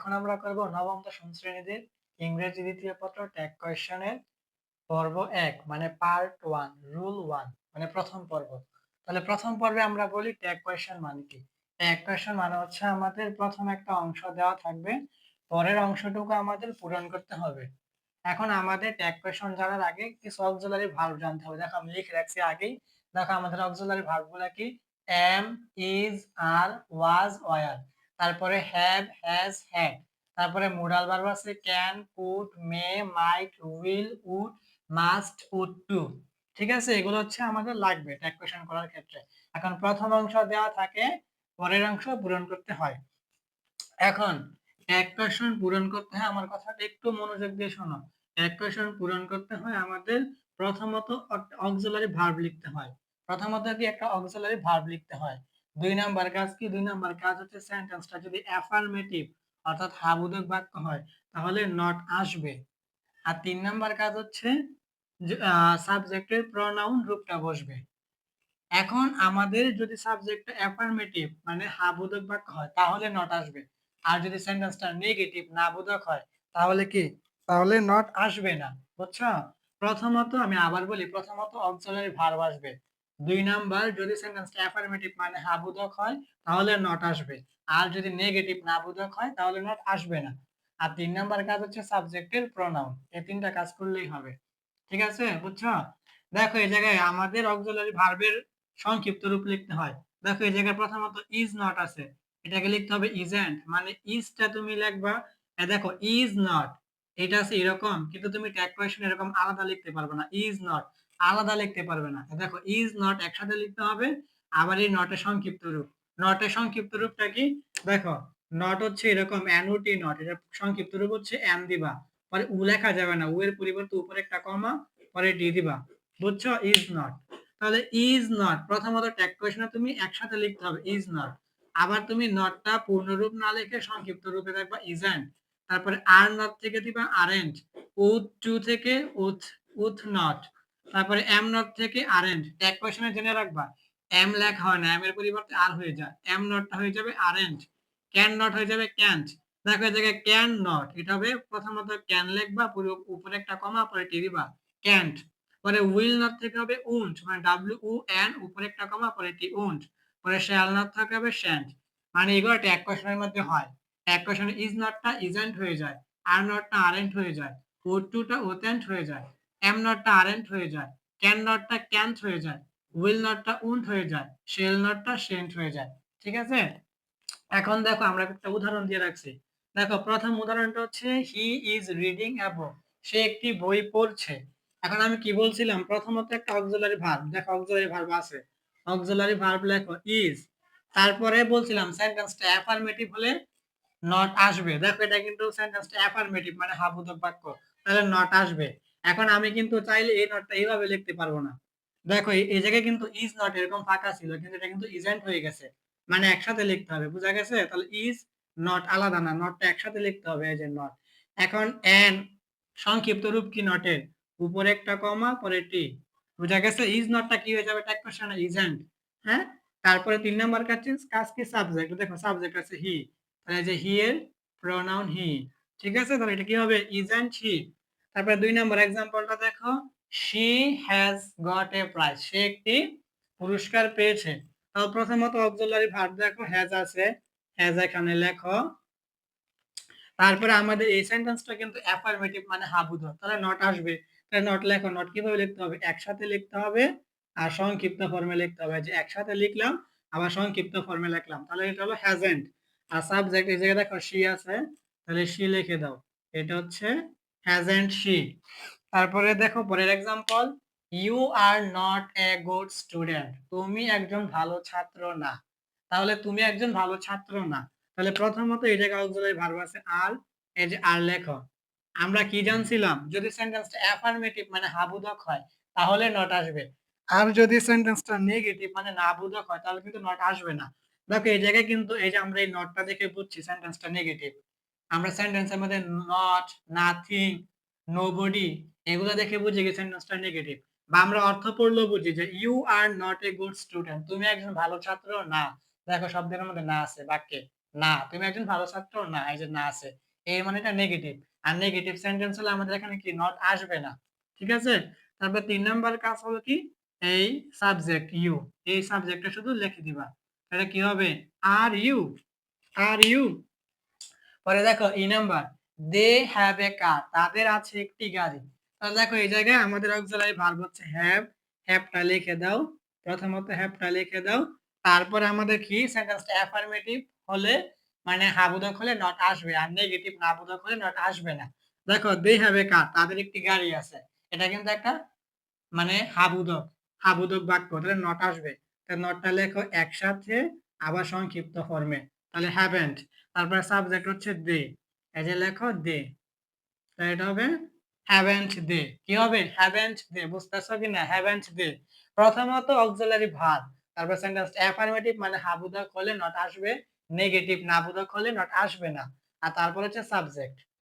এখন আমরা করব নবম দশম শ্রেণীদের ইংরেজি দ্বিতীয় পত্র ট্যাগ কোয়েশ্চেনের পর্ব ১ মানে পার্ট 1 রুল 1 মানে প্রথম পর্ব। তাহলে প্রথম পর্বে আমরা বলি ট্যাগ কোয়েশ্চেন মানে কি? ট্যাগ কোয়েশ্চেন মানে হচ্ছে আমাদের প্রথম একটা অংশ দেওয়া থাকবে, পরের অংশটুকু আমাদের পূরণ করতে হবে। এখন আমাদের ট্যাগ কোয়েশ্চেন জানার আগে কিছু অক্সিলারি ভার্ব জানতে হবে। দেখো আমি লিখে রাখছি আগেই। দেখো আমাদের অক্সিলারি ভার্বগুলা কি? am, is, are, was, were। তারপরে have, has, had। তারপরে মোডাল ভার্ব আছে can, could, may, might, will, would, must, would to। ঠিক আছে? এগুলো হচ্ছে আমাদের লাগবে ট্যাগ কোয়েশ্চেন করার ক্ষেত্রে। এখন প্রথম অংশ দেওয়া থাকে, পরের অংশ পূরণ করতে হয়। এখন ট্যাগ কোয়েশ্চেন পূরণ করতে হয়, আমার কথাটা একটু মনোযোগ দিয়ে শোনো। ট্যাগ কোয়েশ্চেন পূরণ করতে হয় আমাদের প্রথমত অক্সিলারি ভার্ব লিখতে হয়। প্রথমত কি একটা অক্সিলারি ভার্ব লিখতে হয়। ২ নাম্বার কাজ কি? ২ নাম্বার কাজ হচ্ছে সেন্টেন্সটা যদি অ্যাফার্মেটিভ অর্থাৎ হাবোধক বাক্য হয় তাহলে নট আসবে। আর ৩ নাম্বার কাজ হচ্ছে সাবজেক্টের প্রোনাউন রূপটা বসবে। এখন আমাদের যদি সাবজেক্টটা অ্যাফার্মেটিভ মানে হ্যাঁ বোধক বাক্য হয় তাহলে নট আসবে। আর যদি সেন্টেন্সটা নেগেটিভ না বোধক হয় তাহলে কি? তাহলে নট আসবে না। বুঝছো? প্রথমত আমি আবার বলি, প্রথমত অক্সিলারি ভার্ব আসবে। ২ নাম্বার যদি সেন্টেন্সটা অ্যাফার্মেটিভ মানে হ্যাঁ বোধক হয় তাহলে নট আসবে। আর যদি নেগেটিভ না বোধক হয় তাহলে নট আসবে না। আর ৩ নাম্বার কাজ হচ্ছে সাবজেক্টের প্রোনাউন। এই ৩টা কাজ করলেই হবে। ঠিক আছে? বুঝছো? দেখো এই জায়গায় আমাদের অক্সিলারি ভার্বের সংক্ষিপ্ত রূপ লিখতে হয়। দেখো এই জায়গায় প্রথমত ইজ নট আছে, এটাকে লিখতে হবে ইজন্ট। মানে ইজটা তুমি লিখবা, দেখো ইজ নট এটা আছে এরকম, কিন্তু তুমি ট্যাগ কোয়েশ্চন এরকম আলাদা লিখতে পারবে না। ইজ নট আলাদা লিখতে পারবে না। দেখো ইজ নট একসাথে লিখতে হবে। আবার এই নটের সংক্ষিপ্ত রূপ, নটের সংক্ষিপ্ত রূপটা কি? দেখো নট হচ্ছে এরকম এনওটি নট, এটা সংক্ষিপ্ত রূপ হচ্ছে এম দিবা, পরে উ লেখা যাবে না, উ এর পরিবর্তে উপরে একটা কমা পরে ডি দিবা। বুঝছো? Is not. তাহলে ইজ নট প্রথমত ট্যাগ কোয়েশ্চনে তুমি একসাথে লিখতে হবে ইজ নট। আবার তুমি নটটা পূর্ণরূপ না লিখে সংক্ষিপ্ত রূপে রাখবা ইজন্ট। তারপরে আর নট থেকে দিবা আরেন্ট। উথ টু থেকে উথ উথ নট। তারপরে এম নট থেকে আরেন্ট। ট্যাগ কোয়েশ্চনে জেনে রাখবা এম লেখা হয় না, এম এর পরিবর্তে আর হয়ে যায়, এম নটটা হয়ে যাবে আরেন্ট। ক্যান নট হয়ে যাবে ক্যান্ট। দেখো এই জায়গায় ক্যান নট এটা হবে প্রথমত ক্যান লিখবা, পুরো উপরে একটা কমা পরে টি দিবা ক্যান্ট। পরে উইল নট থেকে হবে উন্ট মানে ডাব্লিউ উ এন উপরে একটা কমা পরে টি উন্ট। পরে শ্যাল নট থেকে হবে শ্যান্ট। মানে এগুলো ট্যাগ কোয়েশ্চনের মধ্যে হয়। ট্যাগ কোয়েশ্চনে ইজ নটটা ইজেন্ট হয়ে যায়, আর নটটা আরেন্ট হয়ে যায়, ও টুটা ওতেন্ট হয়ে যায়, এম নটটা আরেন্ট হয়ে যায়, ক্যান নটটা ক্যান্ট হয়ে যায়, উইল নটটা উন্ট হয়ে যায়, শেল নটটা সেন্ট হয়ে যায়। ঠিক আছে? এখন দেখো আমরা একটা উদাহরণ দিয়ে রাখছি। দেখো প্রথম উদাহরণটা হচ্ছে হি ইজ রিডিং এ বুক, সে একটি বই পড়ছে। এখন আমি কি বলছিলাম? প্রথমত একটা অক্সিলারি ভার্ব, দেখো অক্সিলারি ভার্ব আছে, অক্সিলারি ভার্ব লেখো ইজ। তারপরে বলছিলাম সেন্টেন্সটা অ্যাফার্মেটিভ হলে নট আসবে। দেখো এটা কিন্তু সেন্টেন্সটা অ্যাফার্মেটিভ মানে হ্যাঁ বোধক বাক্য, তাহলে নট আসবে। এখন আমি কিন্তু চাইলে এই নটটা এইভাবে লিখতে পারবো না। দেখো এই জায়গায় কিন্তু ইজ নট এরকম ফাঁকা ছিল, কিন্তু এটা কিন্তু ইজেন্ট হয়ে গেছে। মানে একসাথে লিখতে হবে, বুঝা গেছে? তাহলে ইজ নট আলাদা না, নটটা একসাথে লিখতে হবে, এই যে নট। এখন এন সংক্ষিপ্ত রূপ কি নটের? উপরে একটা কমা পরে টি। বুঝা গেছে? ইজ নটটা কি হয়ে যাবে ট্যাগ কোশ্চেনে? ইজেন্ট। হ্যাঁ। তারপরে ৩ নাম্বার কাজ কি? সাবজেক্ট। দেখো সাবজেক্ট আছে হি, তাহলে যে হি এর প্রোনাউন হি। ঠিক আছে? তাহলে এটা কি হবে? Isn't he. তারপরে ২ নাম্বার এক্সাম্পলটা দেখো, she has got a prize, সে একটি পুরস্কার পেয়েছে। তাহলে প্রথমত অক্সিলারি ভার্ব দেখো হ্যাজ আছে, হ্যাজ এখানে লেখো। তারপরে আমাদের এই সেন্টেন্সটা কিন্তু অ্যাফার্মেটিভ মানে হ্যাঁ বোধক, তাহলে নট আসবে। তাহলে নট লেখো। নট কিভাবে লিখতে হবে? একসাথে লিখতে হবে আর সংক্ষিপ্ত ফর্মে লিখতে হবে। যে একসাথে লিখলাম আবার সংক্ষিপ্ত ফর্মে লিখলাম, তাহলে এটা হলো হ্যাজেন্ট। আর সাবজেক্ট এই জায়গায় দেখো শি আছে, তাহলে শি লিখে দাও, এটা হচ্ছে হ্যাজেন্ট শি। তারপরে দেখো পরের example, you are not a good student, তুমি একজন ভালো ছাত্র না। তাহলে তুমি একজন ভালো ছাত্র না, তাহলে প্রথমত এই জায়গায় অক্সিলারি ভার্ব আছে আর, এই যে আর লেখো। আমরা কি জানছিলাম? যদি সেন্টেন্সটা অ্যাফার্মেটিভ মানে হ্যাঁ বোধক হয় তাহলে নট আসবে। আর যদি সেন্টেন্সটা নেগেটিভ মানে না বোধক হয় তাহলে কিন্তু নট আসবে না। দেখো এই জায়গায় কিন্তু এই যে আমরা এই নটটা দেখে বুঝছি সেন্টেন্সটা নেগেটিভ। আমরা সেন্টেন্সের মধ্যে নট, নাথিং, নোবডি এগুলো দেখে বুঝি কি সেন্টেন্সটা নেগেটিভ। বা আমরা অর্থ পড়লেও বুঝি যে you are not a good student, তুমি একজন ভালো ছাত্র না। দেখো শব্দের মধ্যে না আছে বাক্যে, না। তুমি একজন ভালো ছাত্র? না, এই যে না আছে। এই মানেটা নেগেটিভ। আর নেগেটিভ সেন্টেন্স হলে আমাদের এখানে কি নট আসবে না। ঠিক আছে? তারপর ৩ নাম্বার কাজ হলো কি? এই সাবজেক্ট ইউ। এই সাবজেক্টটা শুধু লিখে দিবা। তাহলে কি হবে? Are you? Are you? পরে দেখো E number, they have a কার। তাদের আছে একটি গাড়ি। তাহলে দেখো এই জায়গায় আমাদের অক্সিলারি ভার্ব হচ্ছে হ্যাভ। হ্যাভটা লিখে দাও। প্রথমত হ্যাভটা লিখে দাও। তারপরে আমাদের কি সেন্টেন্সটা অ্যাফার্মেটিভ হলে মানে হ্যাঁ বোধক হলে নট আসবে। আর নেগেটিভ না বোধক হলে নট আসবে না। দেখো দে হ্যাভ এ কার। তাদের একটি গাড়ি আছে। এটা কিন্তু একটা মানে হাবুদক, হাবুদক বাক্য। তাহলে নট আসবে। তাহলে নটটা লেখো একসাথে আবার সংক্ষিপ্ত ফর্মে। তাহলে হ্যাভেন্ট। তারপরে সাবজেক্ট হচ্ছে দে। এই যে লেখো দে। তাহলে এটা হবে হ্যাভেন্ট দে। কি হবে? হ্যাভেন্ট দে। বুঝতেছো কিনা? হ্যাভেন্ট দে। প্রথমত অক্সিলারি ভার্ব। তারপর সেন্টেন্স অ্যাফার্মেটিভ মানে হাবুদক হলে নট আসবে। নেগেটিভ নাবোধক হলে নট আসবে না। আর তারপর হচ্ছে সাবজেক্ট।